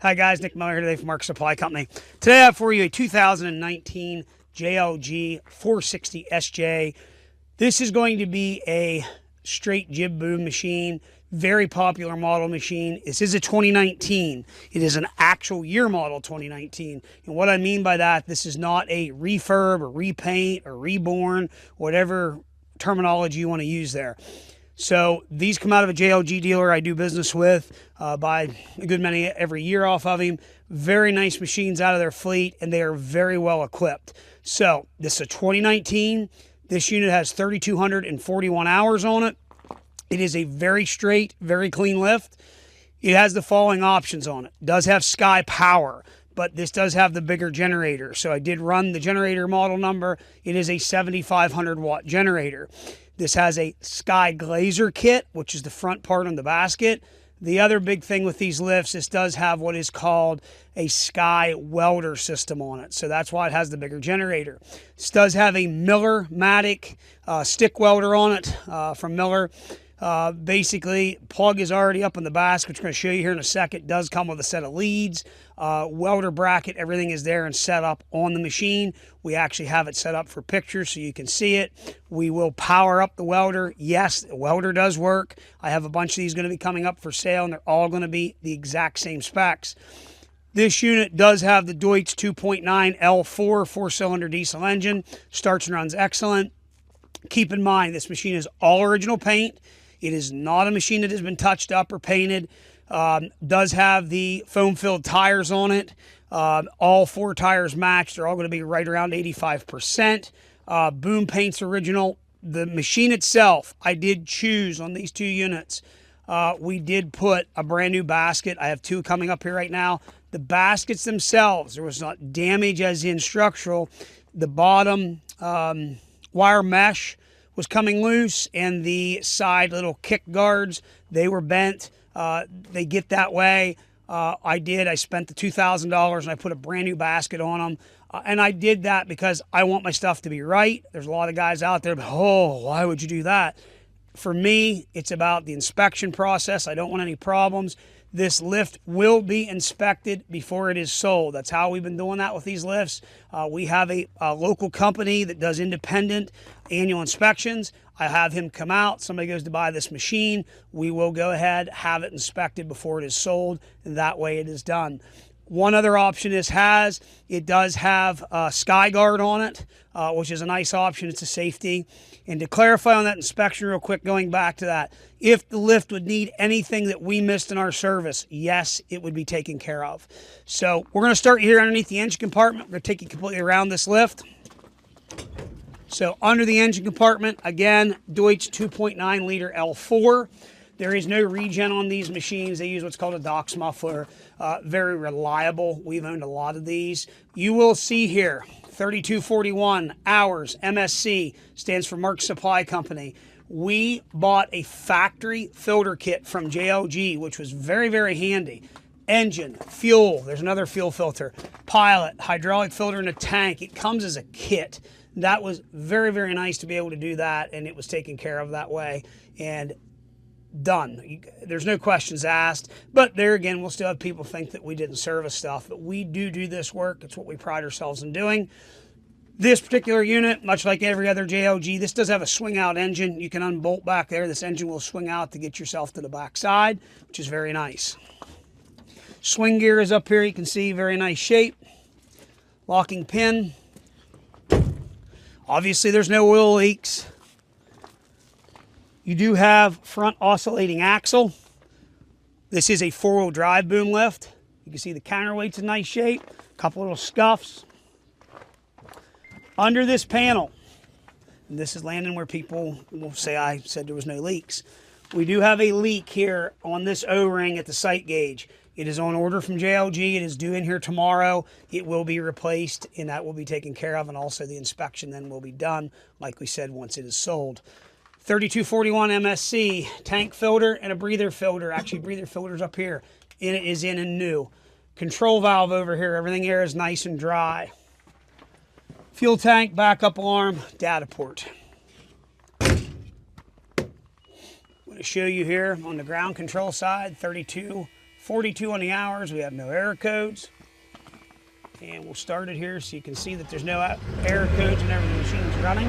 Hi guys, Nick Miller here today from Mark Supply Company. Today I have for you a 2019 JLG 460 SJ. This is going to be a straight jib boom machine, very popular model machine. This is a 2019. It is an actual year model 2019. And what I mean by that, this is not a refurb or repaint or reborn, whatever terminology you want to use there. So these come out of a JLG dealer I do business with, buy a good many every year off of him. Very nice machines out of their fleet, and they are very well equipped. So this is a 2019. This unit has 3,241 hours on it. It is a very straight, very clean lift. It has the following options on it. It does have SkyPower, but this does have the bigger generator. So I did run the generator model number. It is a 7,500 watt generator. This has a SkyGlazer Kit, which is the front part on the basket. The other big thing with these lifts, this does have what is called a SkyWelder system on it. So that's why it has the bigger generator. This does have a Miller-matic stick welder on it from Miller. Basically, plug is already up in the basket, which I'm going to show you here in a second. It does come with a set of leads, welder bracket, everything is there and set up on the machine. We actually have it set up for pictures so you can see it. We will power up the welder. Yes, the welder does work. I have a bunch of these going to be coming up for sale, and they're all going to be the exact same specs. This unit does have the Deutz 2.9 L4 4-cylinder diesel engine. Starts and runs excellent. Keep in mind, this machine is all original paint. It is not a machine that has been touched up or painted. Does have the foam-filled tires on it. All 4 tires matched. They're all going to be right around 85%. Boom paint's original. The machine itself, I did choose on these 2 units. We did put a brand new basket. I have 2 coming up here right now. The baskets themselves, there was not damage as in structural. The bottom wire mesh was coming loose, and the side little kick guards, they were bent. They get that way. I spent the $2,000 and I put a brand new basket on them. And I did that because I want my stuff to be right. There's a lot of guys out there, but oh, why would you do that? For me, it's about the inspection process. I don't want any problems. This lift will be inspected before it is sold. That's how we've been doing that with these lifts. We have a local company that does independent annual inspections. I have him come out. Somebody goes to buy this machine. We will go ahead, have it inspected before it is sold, and that way it is done. One other option this has, it does have SkyGuard on it, which is a nice option. It's a safety. And to clarify on that inspection real quick, going back to that, if the lift would need anything that we missed in our service, yes, it would be taken care of. So we're going to start here underneath the engine compartment. We're going to take you completely around this lift. So under the engine compartment, again, Deutz 2.9 liter L4. There is no regen on these machines. They use what's called a Degs muffler. Very reliable. We've owned a lot of these. You will see here, 3,241 hours, MSC, stands for Mark Supply Company. We bought a factory filter kit from JLG, which was very, very handy. Engine, fuel, there's another fuel filter, pilot, hydraulic filter in a tank. It comes as a kit. That was very, very nice to be able to do that, and it was taken care of that way. And done. There's no questions asked, but there again, we'll still have people think that we didn't service stuff, but we do this work. It's what we pride ourselves in doing. This particular unit, much like every other JLG, this does have a swing out engine. You can unbolt back there. This engine will swing out to get yourself to the back side, which is very nice. Swing gear is up here. You can see very nice shape. Locking pin. Obviously there's no oil leaks. You do have front oscillating axle. This is a 4-wheel drive boom lift. You can see the counterweight's in nice shape. A couple little scuffs. Under this panel, and this is landing where people will say I said there was no leaks. We do have a leak here on this O-ring at the sight gauge. It is on order from JLG. It is due in here tomorrow. It will be replaced, and that will be taken care of, and also the inspection then will be done, like we said, once it is sold. 3241 MSC, tank filter and a breather filter. Actually, breather filter's up here. And it is in and new. Control valve over here. Everything here is nice and dry. Fuel tank, backup alarm, data port. I'm going to show you here on the ground control side, 32 42 on the hours. We have no error codes. And we'll start it here so you can see that there's no error codes whenever the machine's running.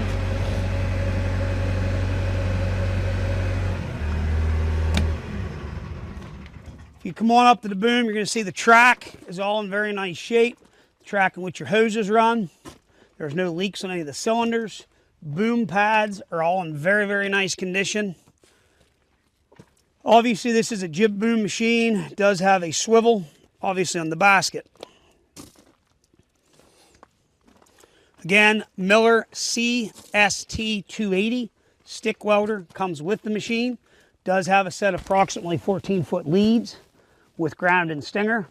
If you come on up to the boom, you're going to see the track is all in very nice shape. The track in which your hoses run. There's no leaks on any of the cylinders. Boom pads are all in very, very nice condition. Obviously, this is a jib boom machine. It does have a swivel, obviously, on the basket. Again, Miller CST280 stick welder comes with the machine. Does have a set of approximately 14-foot leads with ground and stinger.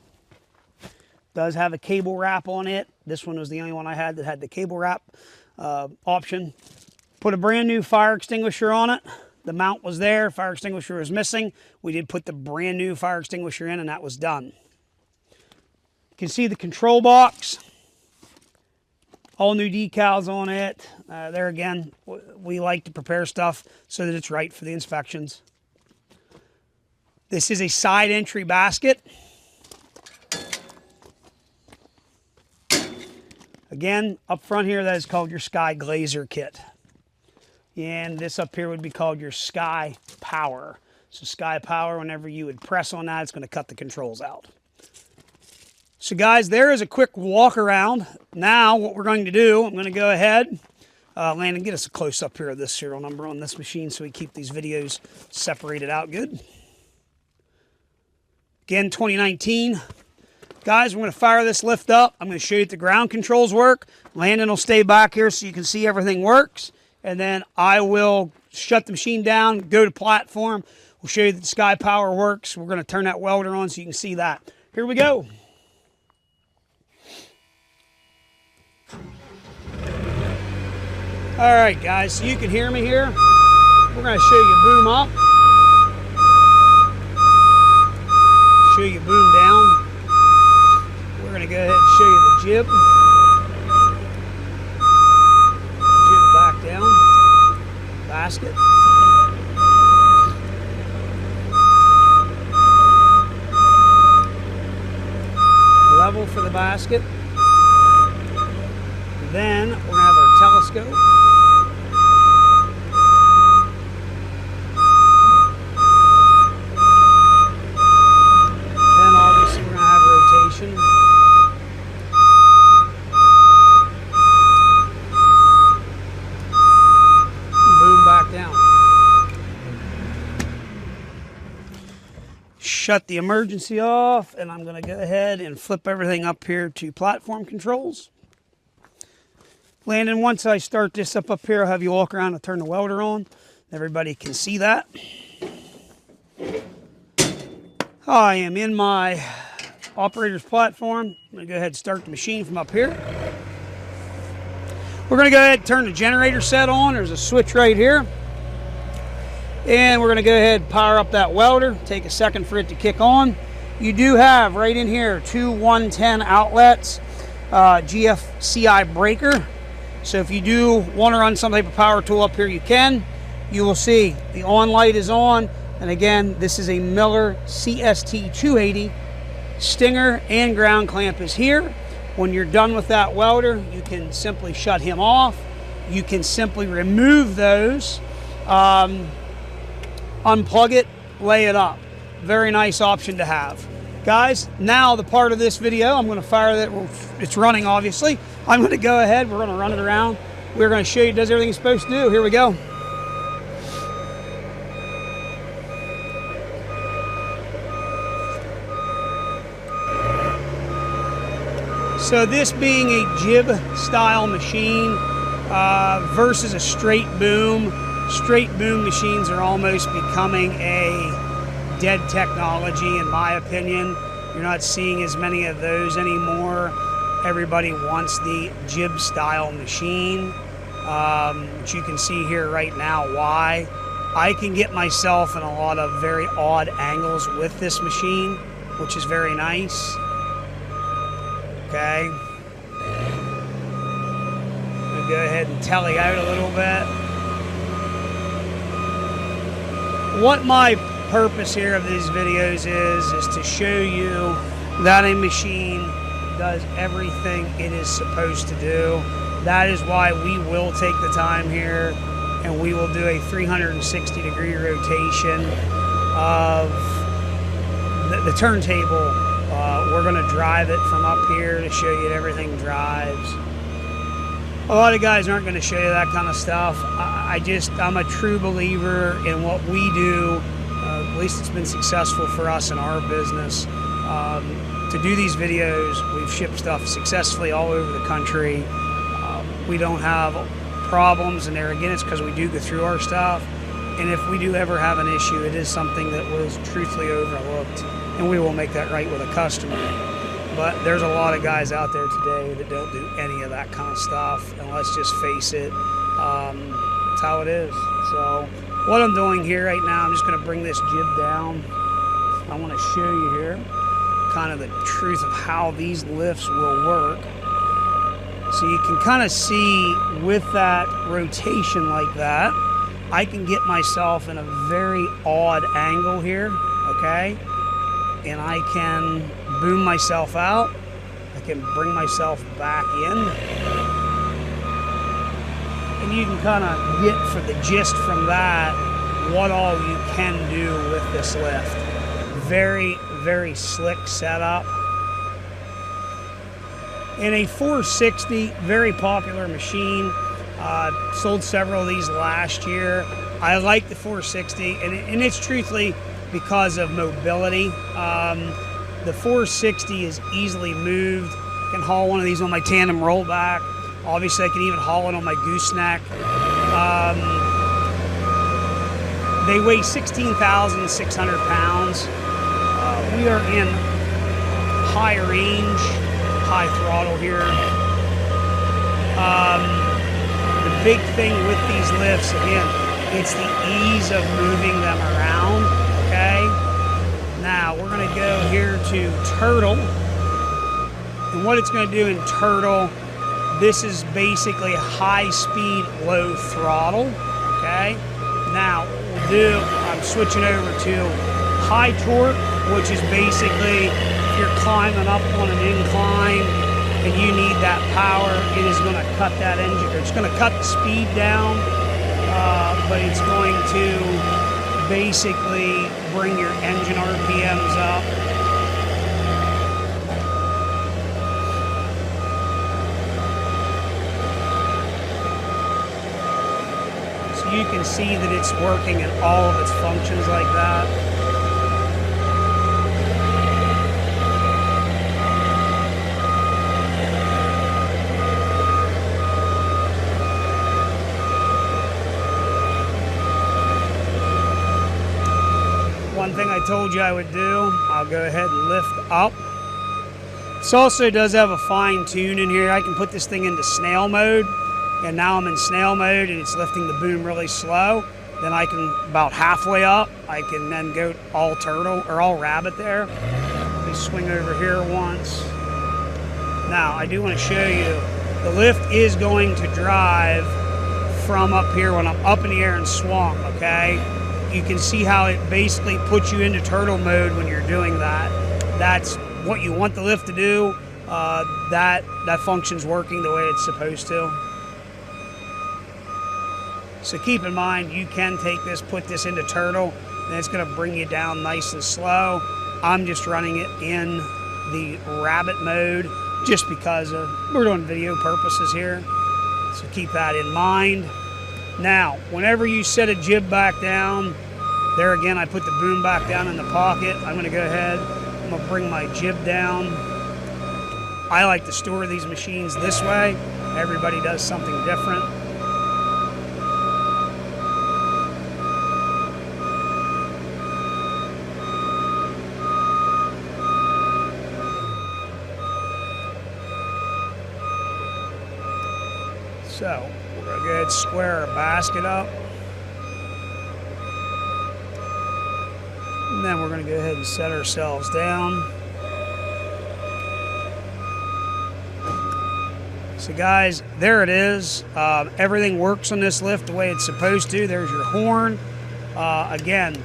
Does have a cable wrap on it. This one was the only one I had that had the cable wrap option. Put a brand new fire extinguisher on it. The mount was there, fire extinguisher was missing. We did put the brand new fire extinguisher in and that was done. You can see the control box. All new decals on it. There again, we like to prepare stuff so that it's right for the inspections. This is a side entry basket. Again, up front here, that is called your SkyGlazer Kit. And this up here would be called your SkyPower. So SkyPower, whenever you would press on that, it's going to cut the controls out. So guys, there is a quick walk around. Now what we're going to do, I'm going to go ahead, Landon, get us a close up here of this serial number on this machine so we keep these videos separated out good. Again, 2019. Guys, we're going to fire this lift up. I'm going to show you that the ground controls work. Landon will stay back here so you can see everything works. And then I will shut the machine down, go to platform. We'll show you that the SkyPower works. We're going to turn that welder on so you can see that. Here we go. All right, guys, so you can hear me here. We're going to show you boom up. Show you boom down. We're going to go ahead and show you the jib. Jib back down. Basket. Level for the basket. Then we're going to have our telescope. Then obviously we're going to have rotation. Boom back down. Shut the emergency off, and I'm going to go ahead and flip everything up here to platform controls. Landon, once I start this up here, I'll have you walk around and turn the welder on. Everybody can see that. I am in my operator's platform. I'm going to go ahead and start the machine from up here. We're going to go ahead and turn the generator set on. There's a switch right here. And we're going to go ahead and power up that welder. Take a second for it to kick on. You do have right in here 2 110 outlets, GFCI breaker. So if you do want to run some type of power tool up here, you can. You will see the on light is on. And again, this is a Miller CST280. Stinger and ground clamp is here. When you're done with that welder, you can simply shut him off. You can simply remove those, unplug it, lay it up. Very nice option to have. Guys, now the part of this video, I'm going to fire that. It's running, obviously. I'm going to go ahead. We're going to run it around. We're going to show you it does everything it's supposed to do. Here we go. So this being a jib style machine versus a straight boom machines are almost becoming a dead technology, in my opinion. You're not seeing as many of those anymore. Everybody wants the jib style machine, which you can see here right now why. I can get myself in a lot of very odd angles with this machine, which is very nice. Okay. I'm going to go ahead and telly out a little bit. What my purpose here of these videos is to show you that a machine does everything it is supposed to do. That is why we will take the time here and we will do a 360-degree rotation of the turntable. We're going to drive it from up here to show you that everything drives. A lot of guys aren't going to show you that kind of stuff. I'm a true believer in what we do. At least it's been successful for us in our business. To do these videos, we've shipped stuff successfully all over the country. We don't have problems, and there again, it's because we do go through our stuff. And if we do ever have an issue, it is something that was truthfully overlooked, and we will make that right with a customer. But there's a lot of guys out there today that don't do any of that kind of stuff, and let's just face it, it's how it is. So what I'm doing here right now, I'm just going to bring this jib down. I want to show you here kind of the truth of how these lifts will work. So you can kind of see with that rotation like that, I can get myself in a very odd angle here, okay? And I can boom myself out. I can bring myself back in. And you can kind of get for the gist from that what all you can do with this lift. Very, very slick setup. In a 460, very popular machine. Sold several of these last year. I like the 460, and it's truthfully because of mobility. The 460 is easily moved. I can haul one of these on my tandem rollback. Obviously, I can even haul it on my gooseneck. They weigh 16,600 pounds. We are in high range, high throttle here. The big thing with these lifts, again, it's the ease of moving them around, okay? Now, we're gonna go here to turtle. And what it's gonna do in turtle, this is basically high speed, low throttle, okay? Now, what we'll do, I'm switching over to high torque, which is basically if you're climbing up on an incline and you need that power, it is going to cut that engine, or it's going to cut the speed down, but it's going to basically bring your engine RPMs up. So you can see that it's working in all of its functions like that. One thing I told you I would do, I'll go ahead and lift up. This also does have a fine tune in here. I can put this thing into snail mode, and now I'm in snail mode and it's lifting the boom really slow. Then I can, about halfway up, I can then go all turtle or all rabbit there. Let me swing over here once. Now I do want to show you, the lift is going to drive from up here when I'm up in the air and swung, okay? You can see how it basically puts you into turtle mode when you're doing that. That's what you want the lift to do. That function's working the way it's supposed to. So keep in mind, you can take this, put this into turtle, and it's going to bring you down nice and slow. I'm just running it in the rabbit mode just because we're doing video purposes here. So keep that in mind. Now, whenever you set a jib back down, there again, I put the boom back down in the pocket. I'm going to go ahead, I'm going to bring my jib down. I like to store these machines this way. Everybody does something different. So, we're going to go ahead and square our basket up. And then we're going to go ahead and set ourselves down. So guys, there it is. Everything works on this lift the way it's supposed to. There's your horn. Again,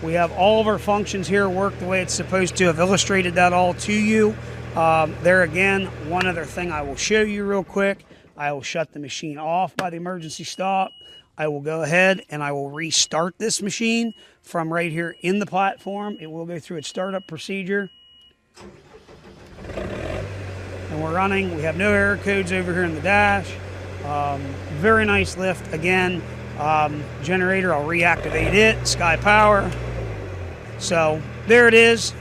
We have all of our functions here work the way it's supposed to. I've illustrated that all to you. There again, one other thing I will show you real quick. I will shut the machine off by the emergency stop. I will go ahead and I will restart this machine from right here in the platform. It will go through its startup procedure. And we're running. We have no error codes over here in the dash. Very nice lift. Again, generator, I'll reactivate it. SkyPower. So there it is.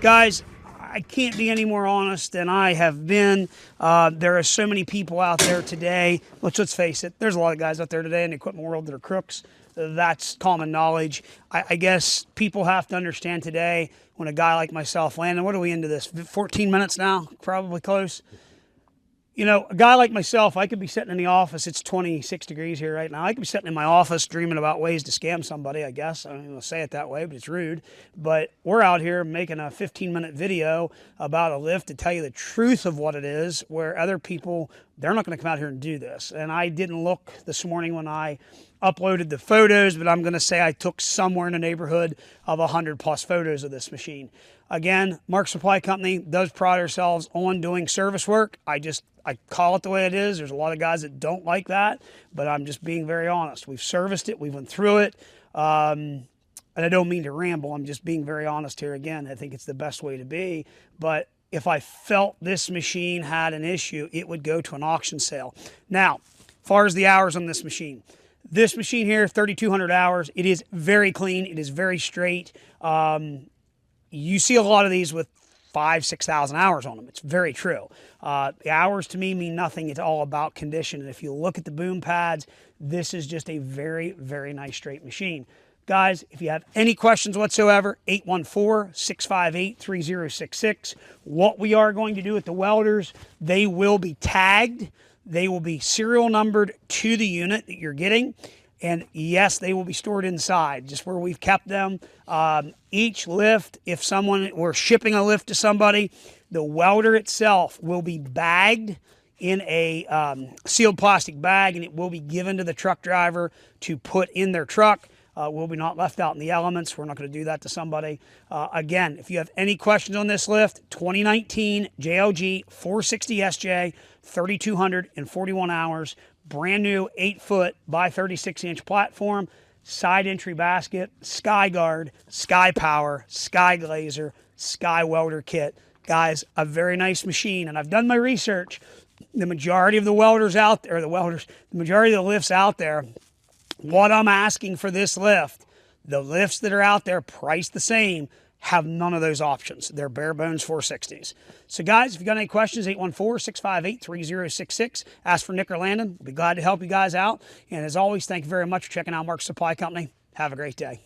Guys, I can't be any more honest than I have been. There are so many people out there today. Let's face it, there's a lot of guys out there today in the equipment world that are crooks. That's common knowledge. I guess people have to understand today when a guy like myself, Landon, what are we into this? 14 minutes now? Probably close. You know, a guy like myself, I could be sitting in the office. It's 26 degrees here right now. I could be sitting in my office dreaming about ways to scam somebody, I guess. I don't even want to say it that way, but it's rude. But we're out here making a 15-minute video about a lift to tell you the truth of what it is, where other people, they're not going to come out here and do this. And I didn't look this morning when I uploaded the photos, but I'm going to say I took somewhere in the neighborhood of 100+ photos of this machine. Again, Mark Supply Company does pride ourselves on doing service work. I call it the way it is. There's a lot of guys that don't like that, but I'm just being very honest. We've serviced it. We went through it. And I don't mean to ramble. I'm just being very honest here again. I think it's the best way to be. But if I felt this machine had an issue, it would go to an auction sale. Now, as far as the hours on this machine here, 3,200 hours. It is very clean. It is very straight. You see a lot of these with 5,000 to 6,000 hours on them. It's very true. The hours to me mean nothing. It's all about condition. And if you look at the boom pads, this is just a very, very nice straight machine. Guys, if you have any questions whatsoever, 814-658-3066. What we are going to do with the welders, they will be tagged. They will be serial numbered to the unit that you're getting. And yes, they will be stored inside, just where we've kept them. Each lift, if we're shipping a lift to somebody, the welder itself will be bagged in a sealed plastic bag, and it will be given to the truck driver to put in their truck. Will be not left out in the elements. We're not going to do that to somebody. Again, if you have any questions on this lift, 2019 JLG 460 SJ, 3,241 hours. Brand new 8-foot by 36-inch platform, side entry basket, SkyGuard, SkyPower, SkyGlazer, SkyWelder kit. Guys, a very nice machine, and I've done my research. The majority of the welders out there, the majority of the lifts out there, what I'm asking for this lift, the lifts that are out there priced the same, have none of those options. They're bare bones 460s. So guys, if you got any questions, 814-658-3066. Ask for Nick or Landon. We'll be glad to help you guys out. And as always, thank you very much for checking out Mark Supply Company. Have a great day.